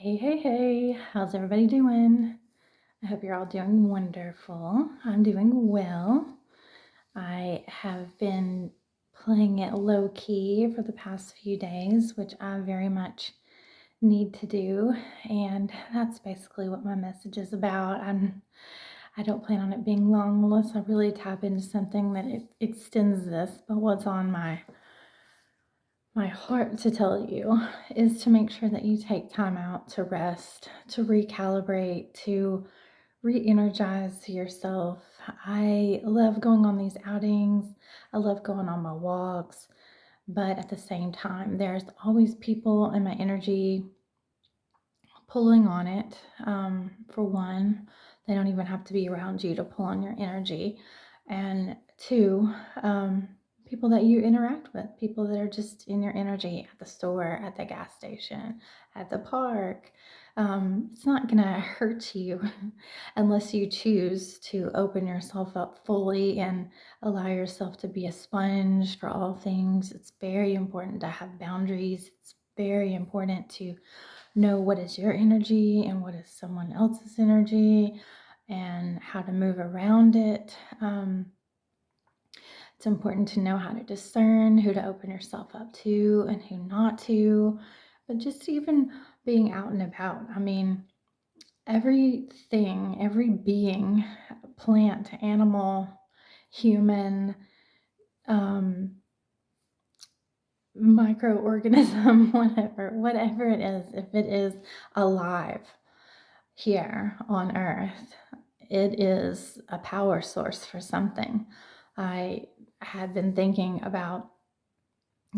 Hey, hey, hey, how's everybody doing? I hope you're all doing wonderful. I'm doing well. I have been playing it low key for the past few days, which I very much need to do. And that's basically what my message is about. I don't plan on it being long unless I really tap into something that it extends this. But what's on my heart to tell you is to make sure that you take time out to rest, to recalibrate, to re energize yourself. I love going on these outings, I love going on my walks, but at the same time, there's always people in my energy pulling on it. For one, they don't even have to be around you to pull on your energy. And two, people that you interact with, people that are just in your energy at the store, at the gas station, at the park. It's not going to hurt you unless you choose to open yourself up fully and allow yourself to be a sponge for all things. It's very important to have boundaries. It's very important to know what is your energy and what is someone else's energy and how to move around it. It's important to know how to discern who to open yourself up to and who not to. But just even being out and about, I mean, everything, every being, plant, animal, human, um, microorganism, whatever it is, if it is alive here on earth, it is a power source for something. I had been thinking about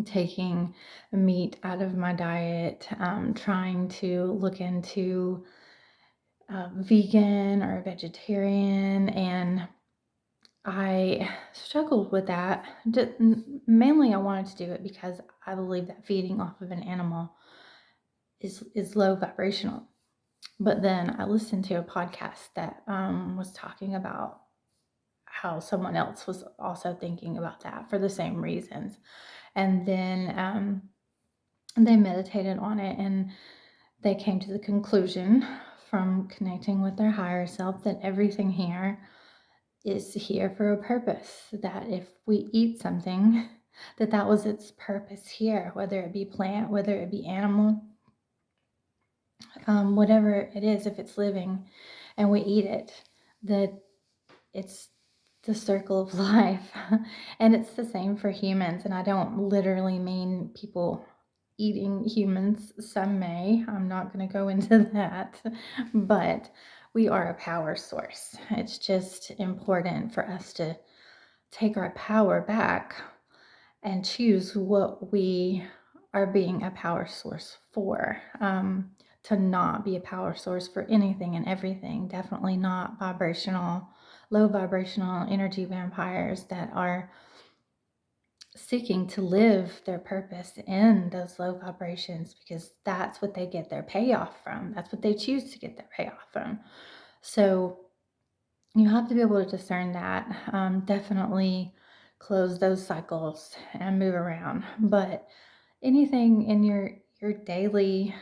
taking meat out of my diet, trying to look into vegan or vegetarian, and I struggled with that. Mainly, I wanted to do it because I believe that feeding off of an animal is low vibrational. But then I listened to a podcast that was talking about how someone else was also thinking about that for the same reasons. And then they meditated on it and they came to the conclusion from connecting with their higher self that everything here is here for a purpose. That if we eat something, that was its purpose here, whether it be plant, whether it be animal, whatever it is, if it's living and we eat it, that it's the circle of life. And it's the same for humans. And I don't literally mean people eating humans. Some may. I'm not going to go into that. But we are a power source. It's just important for us to take our power back and choose what we are being a power source for. To not be a power source for anything and everything. Definitely not low vibrational energy vampires that are seeking to live their purpose in those low vibrations, because that's what they get their payoff from. That's what they choose to get their payoff from. So you have to be able to discern that. Definitely close those cycles and move around. But anything in your daily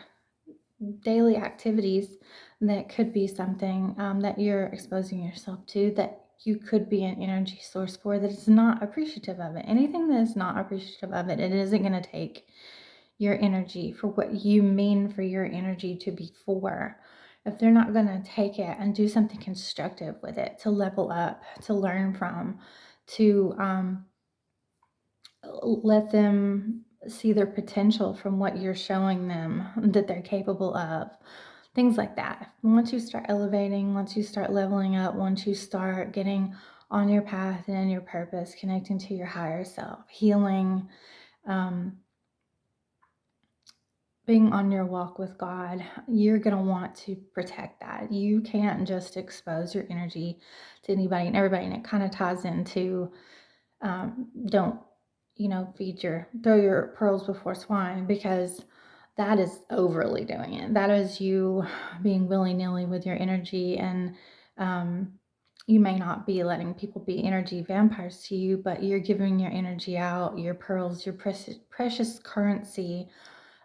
activities that could be something that you're exposing yourself to, that you could be an energy source for, that is not appreciative of it. Anything that is not appreciative of it, it isn't going to take your energy for what you mean for your energy to be for. If they're not going to take it and do something constructive with it, to level up, to learn from, to let them see their potential from what you're showing them that they're capable of. Things like that. Once you start elevating, once you start leveling up, once you start getting on your path and your purpose, connecting to your higher self, healing, um, being on your walk with God, you're going to want to protect that. You can't just expose your energy to anybody and everybody. And it kind of ties into don't, throw your pearls before swine, because that is overly doing it. That is you being willy-nilly with your energy, and you may not be letting people be energy vampires to you, but you're giving your energy out, your pearls, your precious currency,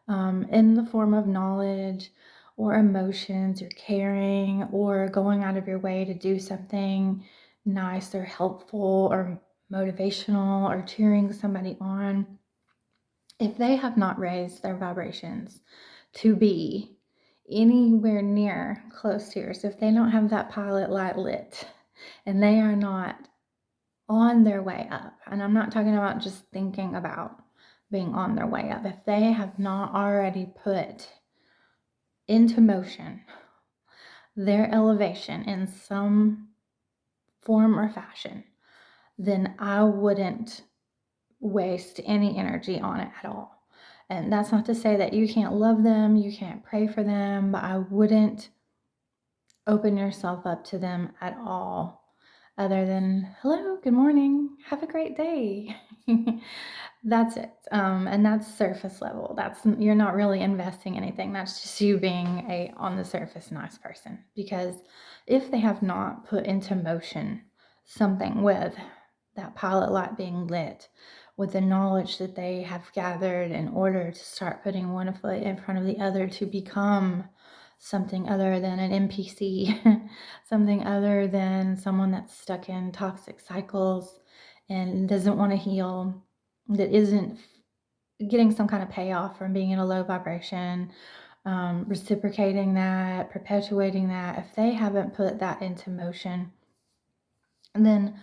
in the form of knowledge or emotions or caring or going out of your way to do something nice or helpful or motivational or cheering somebody on, if they have not raised their vibrations to be anywhere near close to yours, if they don't have that pilot light lit and they are not on their way up, and I'm not talking about just thinking about being on their way up, if they have not already put into motion their elevation in some form or fashion, then I wouldn't waste any energy on it at all. And that's not to say that you can't love them, you can't pray for them, but I wouldn't open yourself up to them at all, other than, hello, good morning, have a great day. That's it. And that's surface level. You're not really investing anything. That's just you being a on the surface nice person. Because if they have not put into motion something with that pilot light being lit, with the knowledge that they have gathered in order to start putting one foot in front of the other to become something other than an NPC, something other than someone that's stuck in toxic cycles and doesn't want to heal, that isn't getting some kind of payoff from being in a low vibration, reciprocating that, perpetuating that. If they haven't put that into motion, then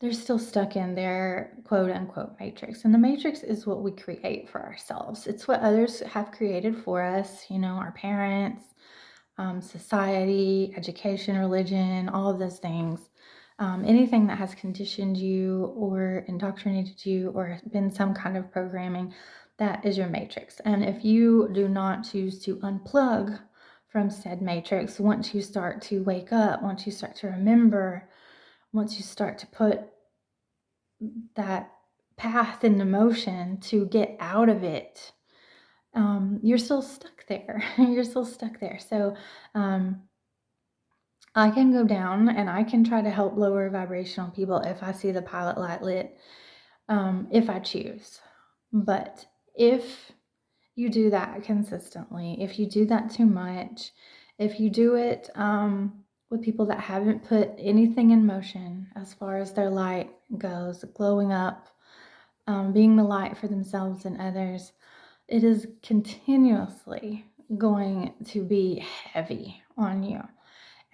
they're still stuck in their quote unquote matrix. And the matrix is what we create for ourselves. It's what others have created for us, our parents, society, education, religion, all of those things. Anything that has conditioned you or indoctrinated you or been some kind of programming, that is your matrix. And if you do not choose to unplug from said matrix, once you start to wake up, once you start to remember, once you start to put that path into motion to get out of it, you're still stuck there. You're still stuck there. So I can go down and I can try to help lower vibrational people if I see the pilot light lit, if I choose. But if you do that consistently, if you do that too much, if you do it with people that haven't put anything in motion as far as their light goes, glowing up, being the light for themselves and others, it is continuously going to be heavy on you.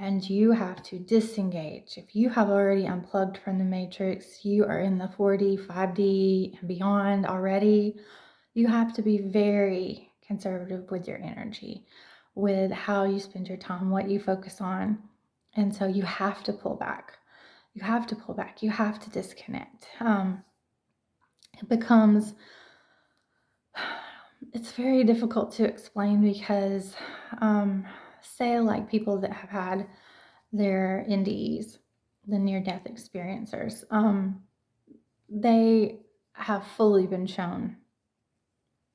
And you have to disengage. If you have already unplugged from the matrix, you are in the 4D, 5D, and beyond already, you have to be very conservative with your energy, with how you spend your time, what you focus on. And so you have to pull back. You have to pull back. You have to disconnect. It becomes, it's very difficult to explain because, say, like people that have had their NDEs, the near-death experiencers, they have fully been shown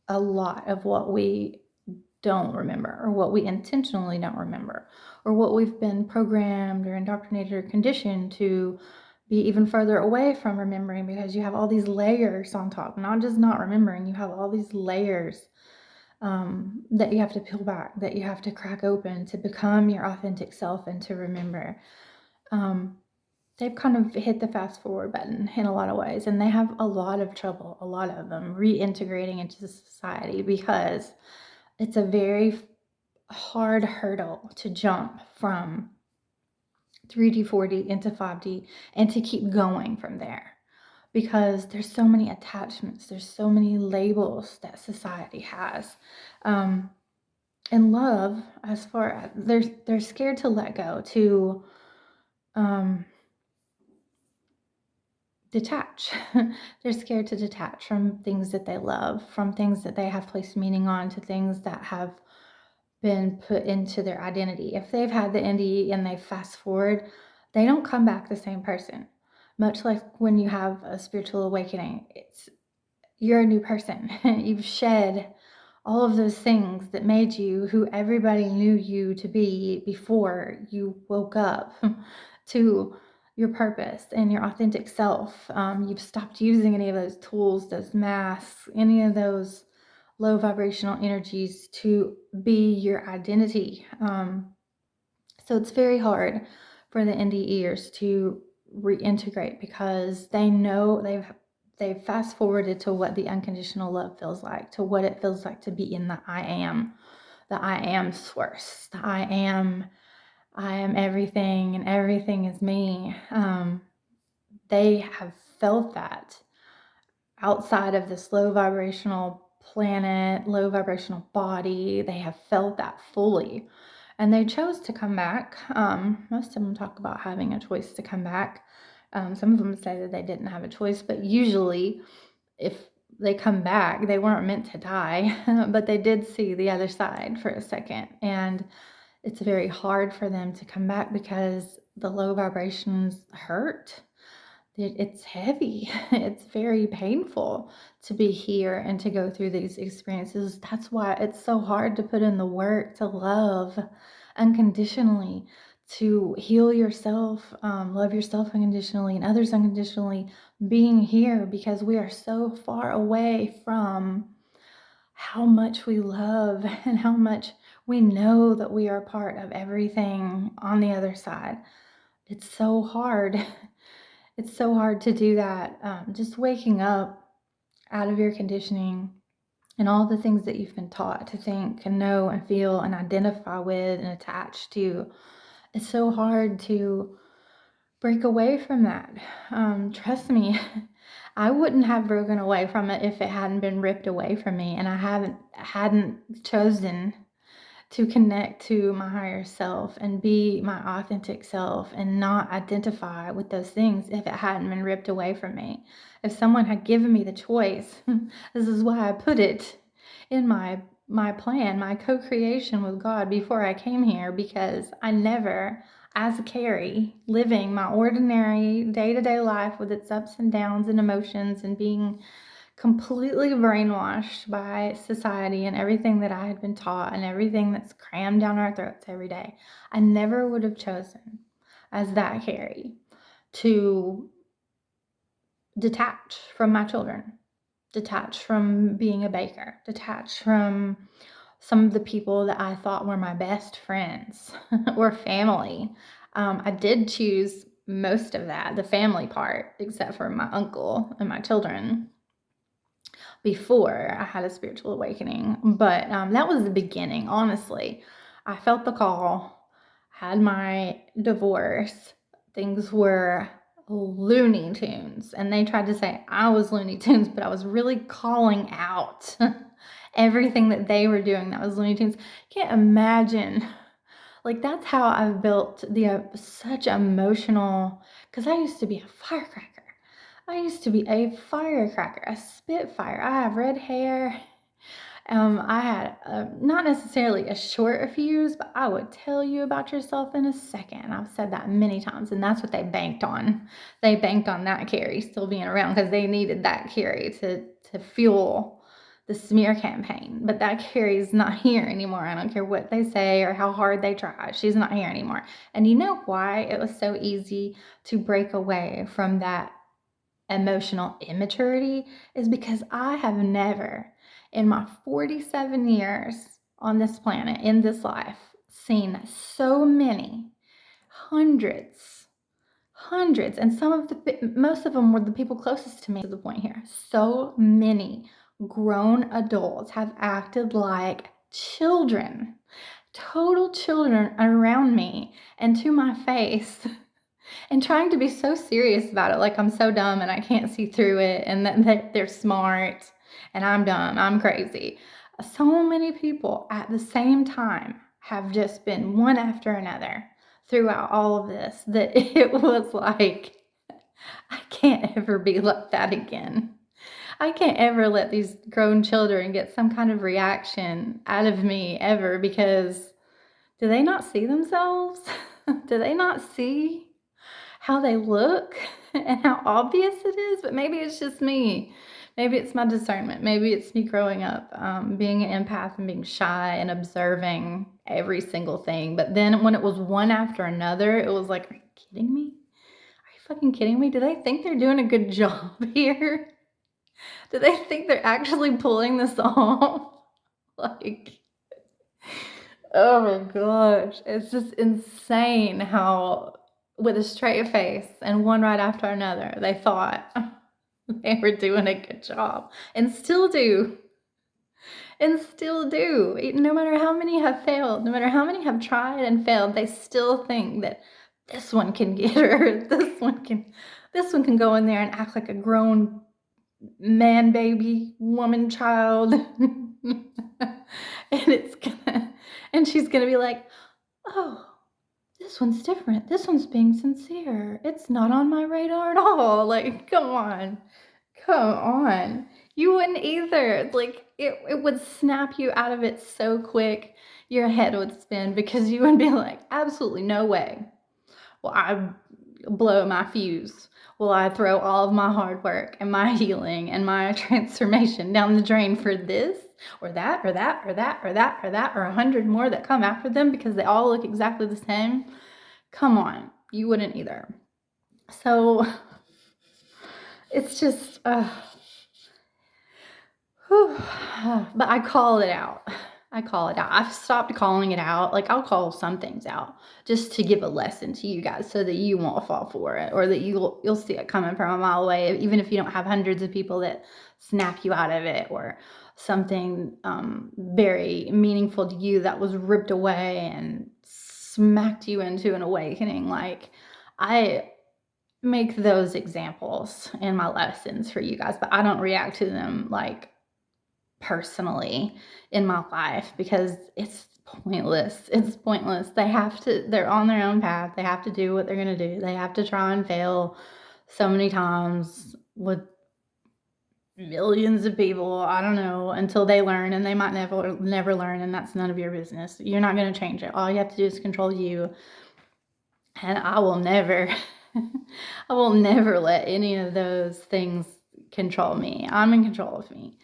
a lot of what we don't remember, or what we intentionally don't remember, or what we've been programmed or indoctrinated or conditioned to be even further away from remembering, because you have all these layers on top, not just not remembering, you have all these layers that you have to peel back, that you have to crack open to become your authentic self and to remember. They've kind of hit the fast forward button in a lot of ways, and they have a lot of trouble, a lot of them, reintegrating into society, because it's a very hard hurdle to jump from 3D, 4D into 5D and to keep going from there, because there's so many attachments, there's so many labels that society has. And love, as far as they're scared to let go, to detach. They're scared to detach from things that they love, from things that they have placed meaning on, to things that have been put into their identity. If they've had the NDE and they fast forward, they don't come back the same person. Much like when you have a spiritual awakening, you're a new person. You've shed all of those things that made you who everybody knew you to be before you woke up to your purpose and your authentic self. You've stopped using any of those tools, those masks, any of those low vibrational energies to be your identity. So it's very hard for the NDEers to reintegrate because they know they've fast forwarded to what the unconditional love feels like, to what it feels like to be in the I am source, the I am everything and everything is me. They have felt that outside of this low vibrational planet, low vibrational body. They have felt that fully. And they chose to come back. Most of them talk about having a choice to come back. Some of them say that they didn't have a choice, but usually, if they come back, they weren't meant to die, but they did see the other side for a second. And it's very hard for them to come back because the low vibrations hurt. It's heavy. It's very painful to be here and to go through these experiences. That's why it's so hard to put in the work to love unconditionally, to heal yourself, love yourself unconditionally and others unconditionally, being here because we are so far away from how much we love and how much we know that we are part of everything on the other side. It's so hard. It's so hard to do that. Just waking up out of your conditioning and all the things that you've been taught to think and know and feel and identify with and attach to. It's so hard to break away from that. Trust me, I wouldn't have broken away from it if it hadn't been ripped away from me, and I hadn't chosen to connect to my higher self and be my authentic self and not identify with those things if it hadn't been ripped away from me. If someone had given me the choice, this is why I put it in my plan, my co-creation with God before I came here, because I never, as Carrie, living my ordinary day-to-day life with its ups and downs and emotions and being completely brainwashed by society and everything that I had been taught and everything that's crammed down our throats every day, I never would have chosen, as that Carrie, to detach from my children, detach from being a baker, detach from some of the people that I thought were my best friends or family. I did choose most of that, the family part, except for my uncle and my children, before I had a spiritual awakening. But that was the beginning, honestly. I felt the call, had my divorce. Things were Looney Tunes. And they tried to say I was Looney Tunes, but I was really calling out everything that they were doing that was Looney Tunes. Can't imagine. Like, that's how I've built such emotional, because I used to be a firecracker. I used to be a firecracker, a spitfire. I have red hair. I had not necessarily a short fuse, but I would tell you about yourself in a second. I've said that many times, and that's what they banked on. They banked on that Carrie still being around because they needed that Carrie to fuel the smear campaign. But that Carrie's not here anymore. I don't care what they say or how hard they try. She's not here anymore. And you know why it was so easy to break away from that emotional immaturity? Is because I have never, in my 47 years on this planet, in this life, seen so many, hundreds, and most of them were the people closest to me to the point here. So many grown adults have acted like children, total children around me and to my face, and trying to be so serious about it, like I'm so dumb and I can't see through it, and that they're smart and I'm dumb, I'm crazy. So many people at the same time have just been one after another throughout all of this that it was like, I can't ever be like that again. I can't ever let these grown children get some kind of reaction out of me ever, because do they not see themselves? Do they not see how they look and how obvious it is? But maybe it's just me. Maybe it's my discernment. Maybe it's me growing up, being an empath and being shy and observing every single thing. But then when it was one after another, it was like, are you kidding me? Are you fucking kidding me? Do they think they're doing a good job here? Do they think they're actually pulling this off? Like, oh my gosh. It's just insane how, with a straight face and one right after another, they thought they were doing a good job and still do. And still do. No matter how many have failed, no matter how many have tried and failed, they still think that this one can get her. This one can go in there and act like a grown man, baby, woman, child. And she's gonna be like, oh, this one's different. This one's being sincere. It's not on my radar at all. Like, come on. Come on. You wouldn't either. Like, it would snap you out of it so quick. Your head would spin because you would be like, absolutely no way. Will I blow my fuse? Will I throw all of my hard work and my healing and my transformation down the drain for this or that or that or that or that or that or 100 more that come after them because they all look exactly the same? Come on. You wouldn't either. So it's just, but I call it out. I've stopped calling it out. Like, I'll call some things out just to give a lesson to you guys so that you won't fall for it, or that you'll see it coming from a mile away, even if you don't have hundreds of people that snap you out of it, or something very meaningful to you that was ripped away and smacked you into an awakening. Like, I make those examples in my lessons for you guys, but I don't react to them like personally in my life because it's pointless. It's pointless. They're on their own path. They have to do what they're going to do. They have to try and fail so many times with millions of people. I don't know, until they learn, and they might never learn, and that's none of your business. You're not going to change it. All you have to do is control you. And I will never I will never let any of those things control me. I'm in control of me.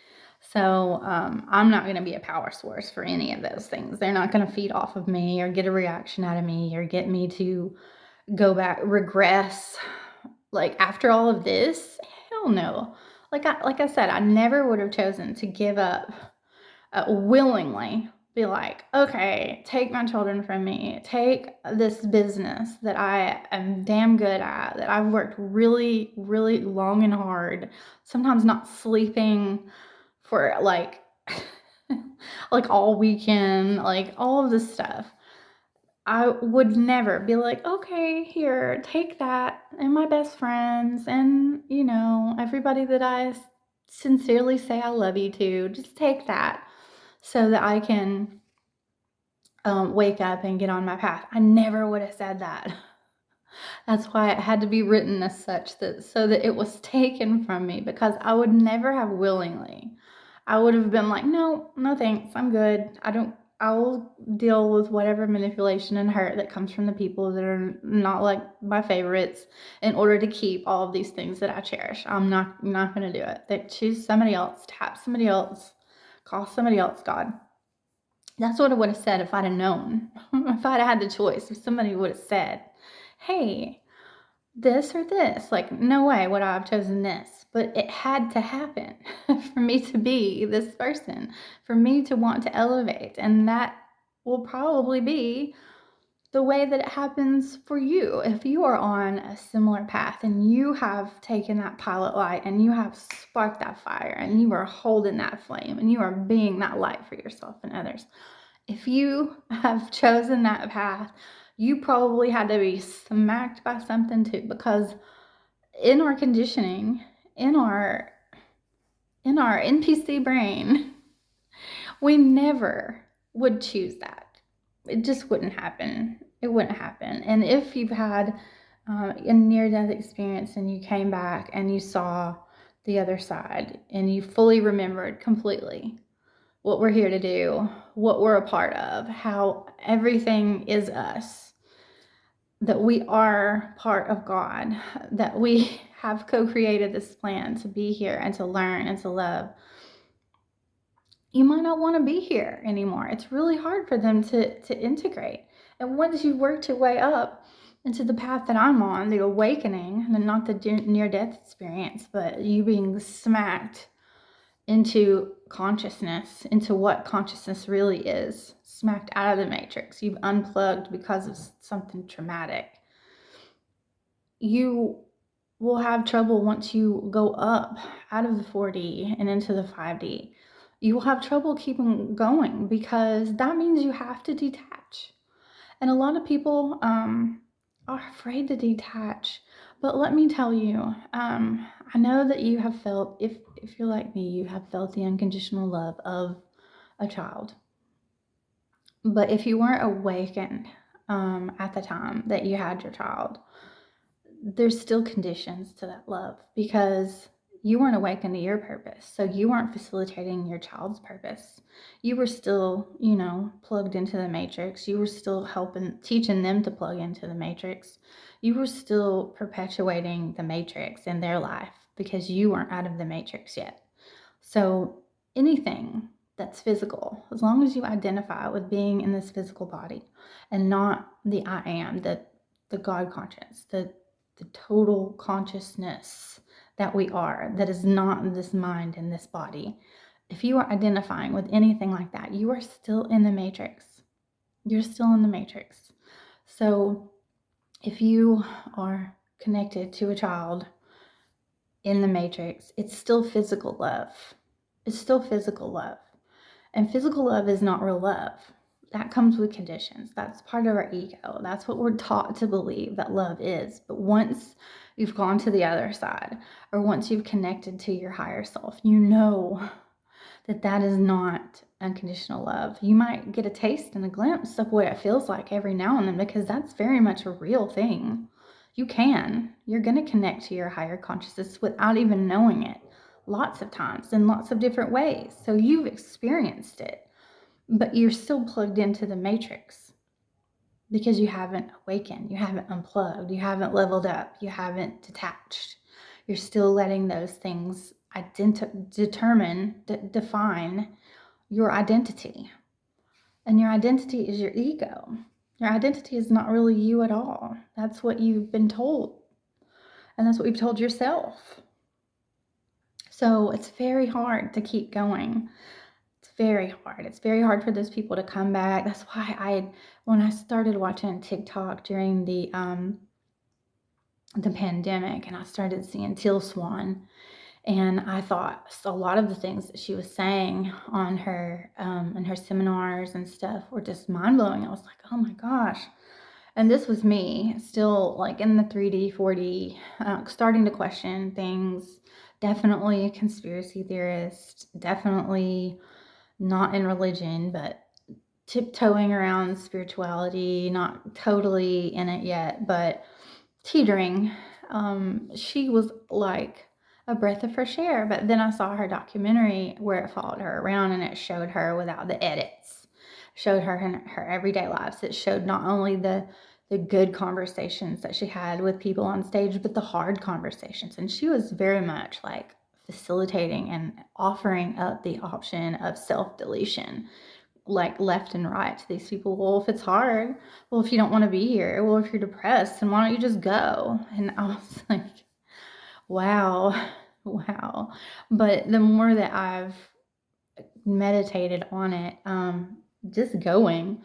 So I'm not going to be a power source for any of those things. They're not going to feed off of me or get a reaction out of me or get me to go back, regress. Like, after all of this, hell no. Like I said, I never would have chosen to give up willingly. Be like, okay, take my children from me. Take this business that I am damn good at, that I've worked really, really long and hard, sometimes not sleeping for like like all weekend, like all of this stuff. I would never be like, okay, here, take that, and my best friends, and everybody that I sincerely say I love you to, just take that so that I can wake up and get on my path. I never would have said that. That's why it had to be written as such, so that it was taken from me, because I would never have willingly. I would have been like, no thanks, I'm good. I'll deal with whatever manipulation and hurt that comes from the people that are not like my favorites in order to keep all of these things that I cherish. I'm not going to do it. They choose somebody else, tap somebody else, call somebody else God. That's what I would have said if I'd have known. If I'd had the choice, if somebody would have said, hey, this or this, like, no way would I have chosen this. But it had to happen for me to be this person, for me to want to elevate. And that will probably be the way that it happens for you. If you are on a similar path and you have taken that pilot light and you have sparked that fire and you are holding that flame and you are being that light for yourself and others, if you have chosen that path, you probably had to be smacked by something too, because in our conditioning, in our NPC brain, we never would choose that. It just wouldn't happen. It wouldn't happen. And if you've had a near-death experience and you came back and you saw the other side and you fully remembered completely what we're here to do, what we're a part of, how everything is us, that we are part of God, that we have co-created this plan to be here and to learn and to love, you might not want to be here anymore. It's really hard for them to integrate. And once you work your way up into the path that I'm on, the awakening, and not the near-death experience, but you being smacked into consciousness, into what consciousness really is, smacked out of the matrix. You've unplugged because of something traumatic. You will have trouble once you go up out of the 4D and into the 5D. You will have trouble keeping going because that means you have to detach. And a lot of people are afraid to detach. But let me tell you, I know that you have felt, if you're like me, you have felt the unconditional love of a child. But if you weren't awakened at the time that you had your child, there's still conditions to that love because you weren't awakened to your purpose. So you weren't facilitating your child's purpose. You were still, plugged into the matrix. You were still teaching them to plug into the matrix. You were still perpetuating the matrix in their life because you weren't out of the matrix yet. So anything that's physical, as long as you identify with being in this physical body and not the I am, the God conscience, the total consciousness that we are, that is not this mind and this body. If you are identifying with anything like that, you are still in the matrix. You're still in the matrix. So if you are connected to a child in the matrix, it's still physical love. It's still physical love. And physical love is not real love. That comes with conditions. That's part of our ego. That's what we're taught to believe that love is. But once you've gone to the other side, or once you've connected to your higher self, you know that that is not unconditional love. You might get a taste and a glimpse of what it feels like every now and then, because that's very much a real thing. You're going to connect to your higher consciousness without even knowing it, lots of times in lots of different ways. So you've experienced it, but you're still plugged into the matrix because you haven't awakened, you haven't unplugged, you haven't leveled up, you haven't detached. You're still letting those things define your identity. And your identity is your ego. Your identity is not really you at all. That's what you've been told. And that's what you've told yourself. So it's very hard to keep going. It's very hard. It's very hard for those people to come back. That's why when I started watching TikTok during the pandemic, and I started seeing Teal Swan, and I thought a lot of the things that she was saying on her in her seminars and stuff were just mind blowing. I was like, oh my gosh. And this was me still like in the 3D, 4D, starting to question things. Definitely a conspiracy theorist, definitely not in religion, but tiptoeing around spirituality, not totally in it yet, but teetering. She was like a breath of fresh air. But then I saw her documentary where it followed her around and it showed her without the edits, showed her in her everyday lives. It showed not only the good conversations that she had with people on stage, but the hard conversations. And she was very much like facilitating and offering up the option of self-deletion, like left and right to these people. Well, if it's hard, well, if you don't want to be here, well, if you're depressed, then why don't you just go? And I was like, wow. But the more that I've meditated on it, just going,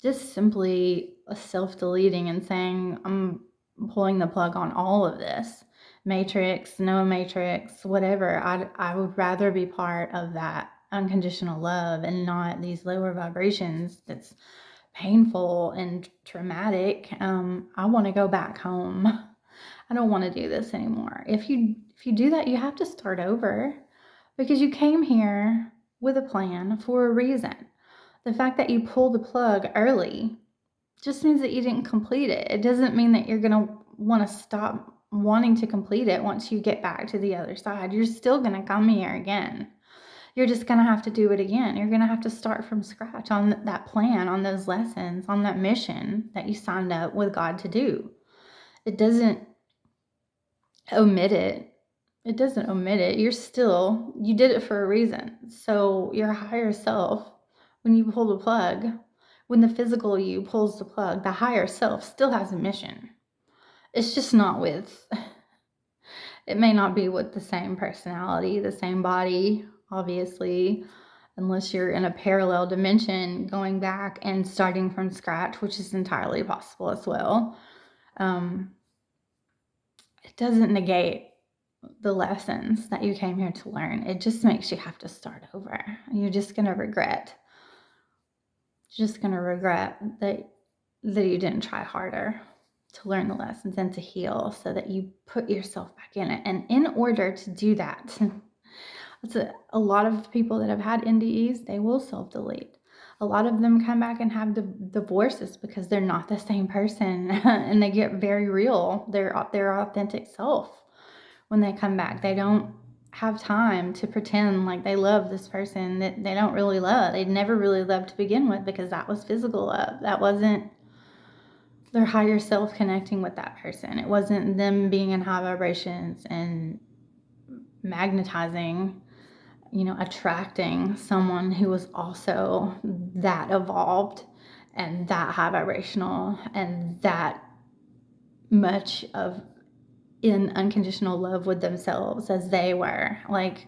just simply self-deleting and saying, I'm pulling the plug on all of this. Matrix, no matrix, whatever. I would rather be part of that unconditional love and not these lower vibrations that's painful and traumatic. I want to go back home. I don't want to do this anymore. If you do that, you have to start over because you came here with a plan for a reason. The fact that you pull the plug early just means that you didn't complete it. It doesn't mean that you're going to want to stop wanting to complete it once you get back to the other side. You're still going to come here again. You're just going to have to do it again. You're going to have to start from scratch on that plan, on those lessons, on that mission that you signed up with God to do. It doesn't omit it. It doesn't omit it. You did it for a reason. So your higher self, when you pull the plug, when the physical you pulls the plug, the higher self still has a mission. It's just not with, it may not be with the same personality, the same body, obviously, unless you're in a parallel dimension going back and starting from scratch, which is entirely possible as well. It doesn't negate the lessons that you came here to learn. It just makes you have to start over. You're just going to regret. Just going to regret that you didn't try harder to learn the lessons and to heal, so that you put yourself back in it. And in order to do that, it's a lot of people that have had NDEs, they will self-delete. A lot of them come back and have divorces because they're not the same person and they get very real, their authentic self. When they come back, they don't have time to pretend like they love this person that they don't really love. They never really loved to begin with, because that was physical love. That wasn't their higher self connecting with that person. It wasn't them being in high vibrations and magnetizing, attracting someone who was also that evolved and that high vibrational and that much of in unconditional love with themselves as they were. Like,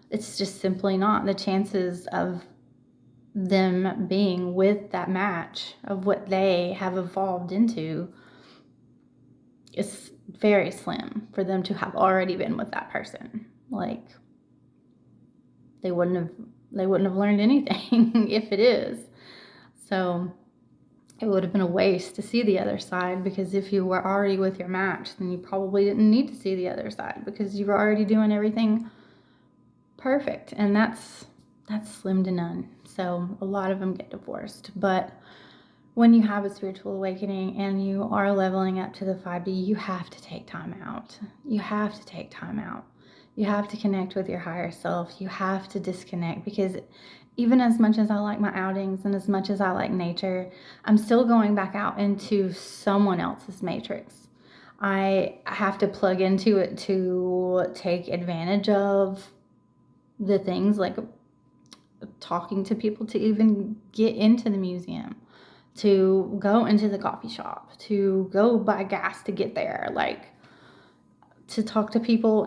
it's just simply not. The chances of them being with that match of what they have evolved into is very slim for them to have already been with that person. Like, they wouldn't have learned anything if it is. So it would have been a waste to see the other side, because if you were already with your match, then you probably didn't need to see the other side, because you were already doing everything perfect. And that's slim to none. So a lot of them get divorced. But when you have a spiritual awakening and you are leveling up to the 5D, you have to take time out. You have to take time out. You have to connect with your higher self. You have to disconnect, because even as much as I like my outings and as much as I like nature, I'm still going back out into someone else's matrix. I have to plug into it to take advantage of the things, like talking to people, to even get into the museum, to go into the coffee shop, to go buy gas to get there, like to talk to people,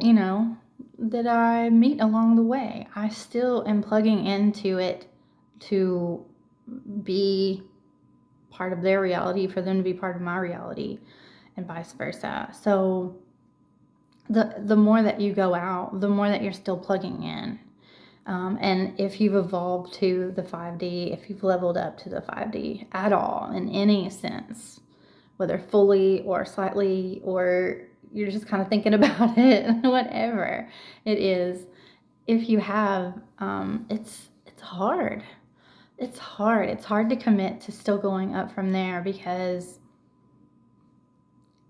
that I meet along the way. I still am plugging into it to be part of their reality, for them to be part of my reality, and vice versa. So the more that you go out, the more that you're still plugging in. And if you've evolved to the 5D, if you've leveled up to the 5D at all, in any sense, whether fully or slightly, or you're just kind of thinking about it, whatever it is, if you have, it's hard. It's hard. It's hard to commit to still going up from there, because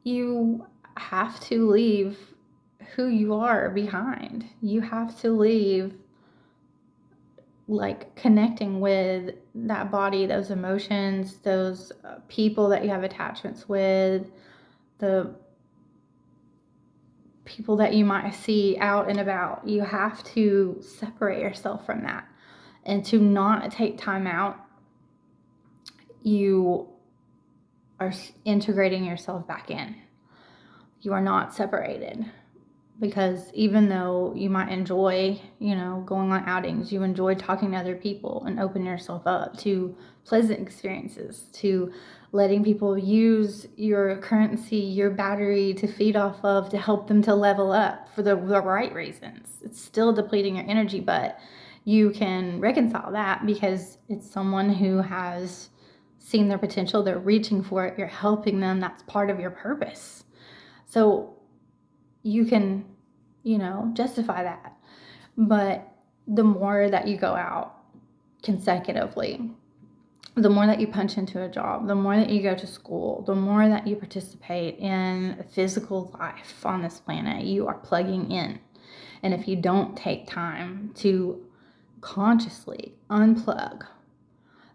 you have to leave who you are behind. You have to leave, like, connecting with that body, those emotions, those people that you have attachments with, the people that you might see out and about. You have to separate yourself from that. And to not take time out, you are integrating yourself back in. You are not separated. Because even though you might enjoy, going on outings, you enjoy talking to other people and open yourself up to pleasant experiences, to letting people use your currency, your battery to feed off of, to help them to level up for the right reasons. It's still depleting your energy, but you can reconcile that because it's someone who has seen their potential, they're reaching for it, you're helping them, that's part of your purpose. So you can, justify that. But the more that you go out consecutively, the more that you punch into a job, the more that you go to school, the more that you participate in physical life on this planet, you are plugging in. And if you don't take time to consciously unplug,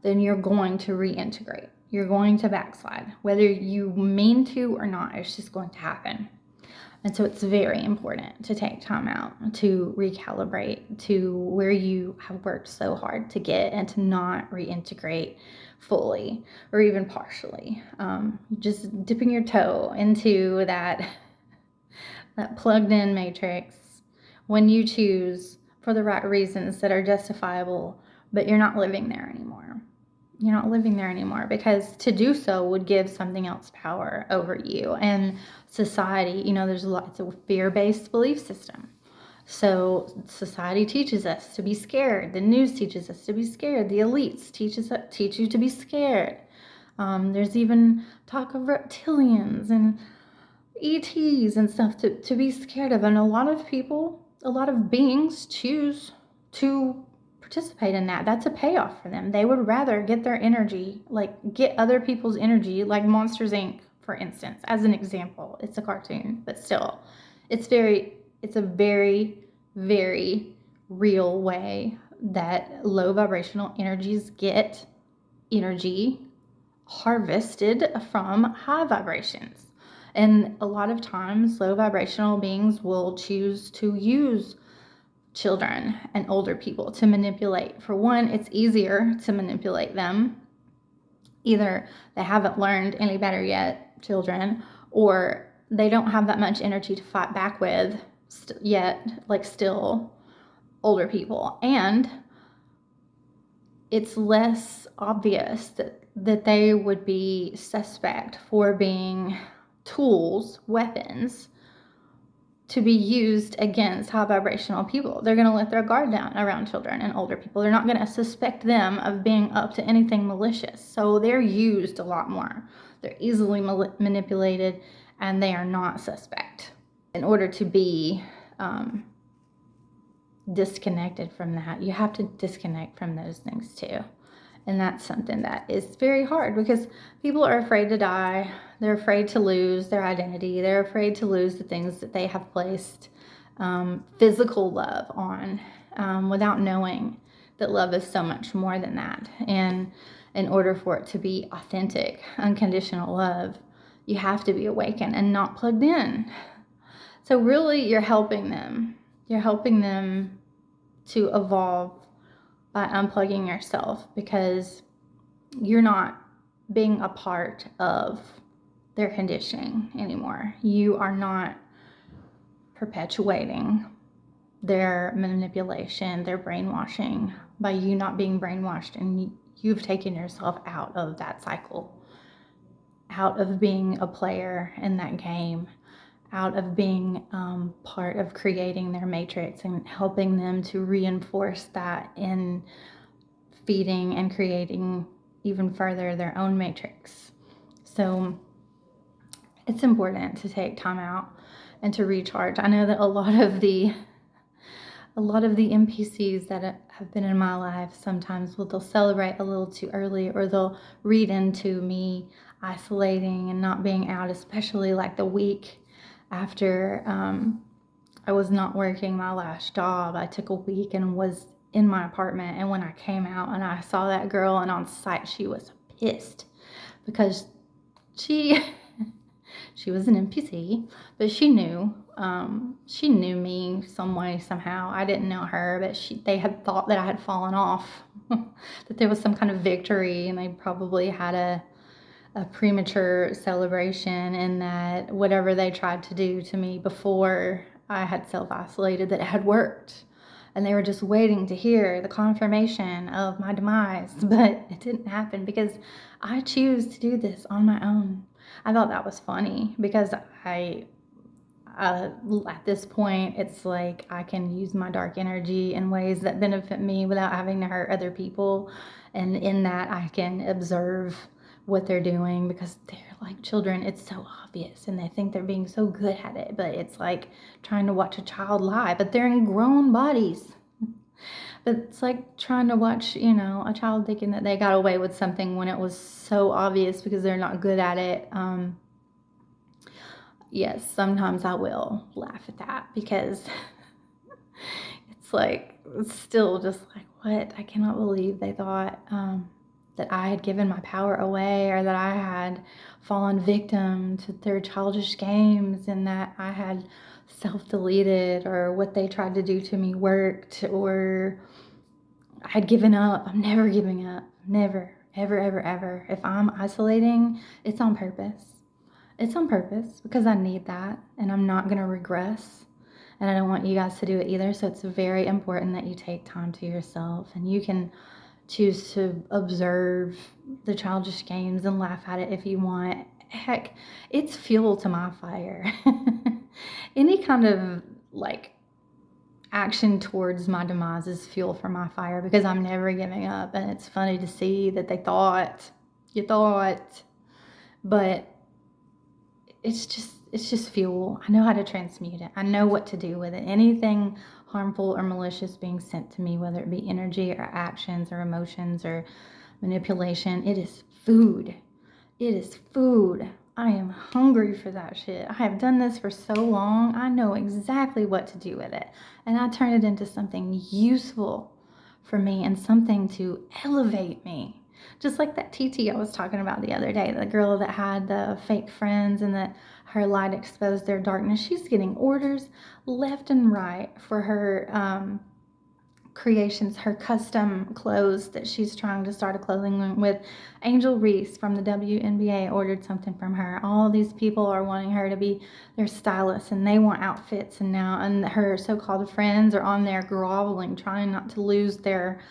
then you're going to reintegrate. You're going to backslide. Whether you mean to or not, it's just going to happen. And so it's very important to take time out to recalibrate to where you have worked so hard to get, and to not reintegrate fully or even partially. Just dipping your toe into that plugged in matrix when you choose for the right reasons that are justifiable, but you're not living there anymore. You're not living there anymore, because to do so would give something else power over you. And society, there's it's a fear-based belief system. So society teaches us to be scared. The news teaches us to be scared. The elites teach you to be scared. There's even talk of reptilians and ETs and stuff to be scared of. And a lot of beings choose to participate in that. That's a payoff for them. They would rather get their energy, get other people's energy, like Monsters Inc., for instance, as an example. It's a cartoon, but still, it's a very, very real way that low vibrational energies get energy harvested from high vibrations. And a lot of times, low vibrational beings will choose to use children and older people to manipulate. For one, it's easier to manipulate them. Either they haven't learned any better yet, children, or they don't have that much energy to fight back with yet, still older people. And it's less obvious that they would be suspect for being tools, weapons, to be used against high vibrational people. They're going to let their guard down around children and older people. They're not going to suspect them of being up to anything malicious. So they're used a lot more. They're easily manipulated, and they are not suspect. In order to be disconnected from that, you have to disconnect from those things too. And that's something that is very hard, because people are afraid to die. They're afraid to lose their identity. They're afraid to lose the things that they have placed physical love on, without knowing that love is so much more than that. And in order for it to be authentic, unconditional love, you have to be awakened and not plugged in. So really, you're helping them. You're helping them to evolve by unplugging yourself, because you're not being a part of their conditioning anymore. You are not perpetuating their manipulation, their brainwashing, by you not being brainwashed, and you've taken yourself out of that cycle, out of being a player in that game, out of being part of creating their matrix and helping them to reinforce that in feeding and creating even further their own matrix. So it's important to take time out and to recharge. I know that a lot of the NPCs that have been in my life, sometimes they'll celebrate a little too early, or they'll read into me isolating and not being out, especially the week after I was not working my last job. I took a week and was in my apartment, and when I came out and I saw that girl, and on site, she was pissed because she was an NPC, but she knew me some way, somehow. I didn't know her, but they had thought that I had fallen off, that there was some kind of victory, and they probably had a premature celebration, and that whatever they tried to do to me before I had self-isolated, that it had worked. And they were just waiting to hear the confirmation of my demise, but it didn't happen, because I choose to do this on my own. I thought that was funny, because at this point, it's like I can use my dark energy in ways that benefit me without having to hurt other people. And in that, I can observe what they're doing, because they're like children. It's so obvious, and they think they're being so good at it, but it's like trying to watch a child lie, but they're in grown bodies. But it's like trying to watch, a child thinking that they got away with something when it was so obvious, because they're not good at it. Yes, sometimes I will laugh at that, because it's still just like, what? I cannot believe they thought that I had given my power away, or that I had fallen victim to their childish games, and that I had self-deleted, or what they tried to do to me worked, or I had given up. I'm never giving up. Never, ever, ever, ever. If I'm isolating, it's on purpose. It's on purpose because I need that and I'm not going to regress. And I don't want you guys to do it either. So it's very important that you take time to yourself, and you can choose to observe the childish games and laugh at it if you want. Heck, it's fuel to my fire. Any kind of like action towards my demise is fuel for my fire because I'm never giving up. And it's funny to see that you thought, but it's just fuel. I know how to transmute it. I know what to do with it. Anything harmful or malicious being sent to me, whether it be energy or actions or emotions or manipulation, it is food. It is food. I am hungry for that shit. I have done this for so long. I know exactly what to do with it. And I turn it into something useful for me and something to elevate me. Just like that TT I was talking about the other day, the girl that had the fake friends and that her light exposed their darkness. She's getting orders left and right for her creations, her custom clothes that she's trying to start a clothing line with. Angel Reese from the WNBA ordered something from her. All these people are wanting her to be their stylist, and they want outfits, and her so-called friends are on there groveling, trying not to lose their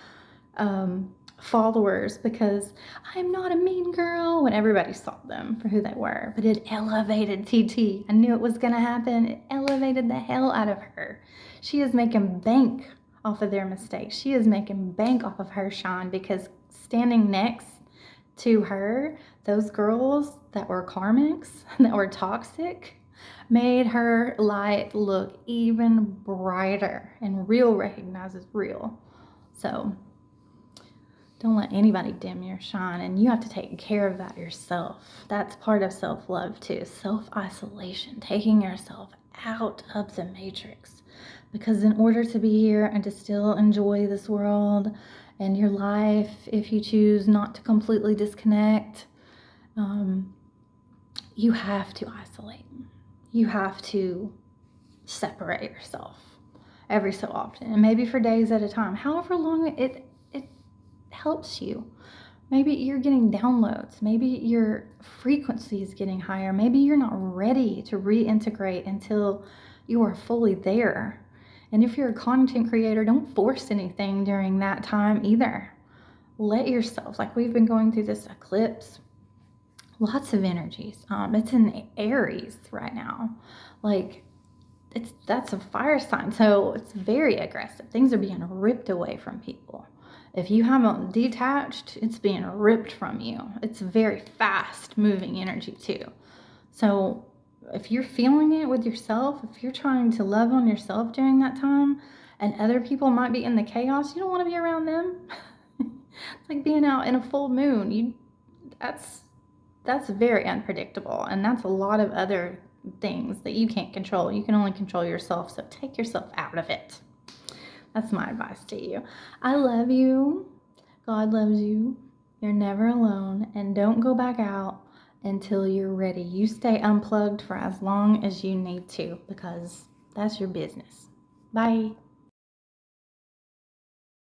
followers because I'm not a mean girl, when everybody saw them for who they were. But it elevated TT. I knew it was going to happen. It elevated the hell out of her. She is making bank off of their mistakes. She is making bank off of her shine because standing next to her, those girls that were karmics, that were toxic, made her light look even brighter, and real recognizes real. So don't let anybody dim your shine, and you have to take care of that yourself. That's part of self-love too, self-isolation, taking yourself out of the matrix. Because in order to be here and to still enjoy this world and your life, if you choose not to completely disconnect, you have to isolate. You have to separate yourself every so often, and maybe for days at a time, however long it helps you. Maybe you're getting downloads. Maybe your frequency is getting higher. Maybe you're not ready to reintegrate until you are fully there. And if you're a content creator, don't force anything during that time either. Let yourself, like we've been going through this eclipse, lots of energies. It's in Aries right now. Like that's a fire sign, so it's very aggressive. Things are being ripped away from people. If you haven't detached, it's being ripped from you. It's very fast moving energy too. So if you're feeling it with yourself, if you're trying to love on yourself during that time, and other people might be in the chaos, you don't want to be around them. It's like being out in a full moon. That's very unpredictable, and that's a lot of other things that you can't control. You can only control yourself, so take yourself out of it. That's my advice to you. I love you. God loves you. You're never alone, and don't go back out until you're ready. You stay unplugged for as long as you need to, because that's your business. Bye.